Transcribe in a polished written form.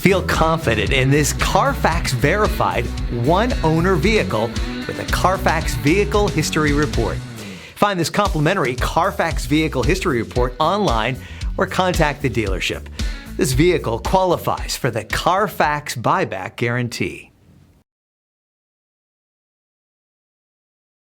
Feel confident in this Carfax verified one-owner vehicle with a Carfax Vehicle History Report. Find this complimentary Carfax Vehicle History Report online or contact the dealership. This vehicle qualifies for the Carfax Buyback Guarantee.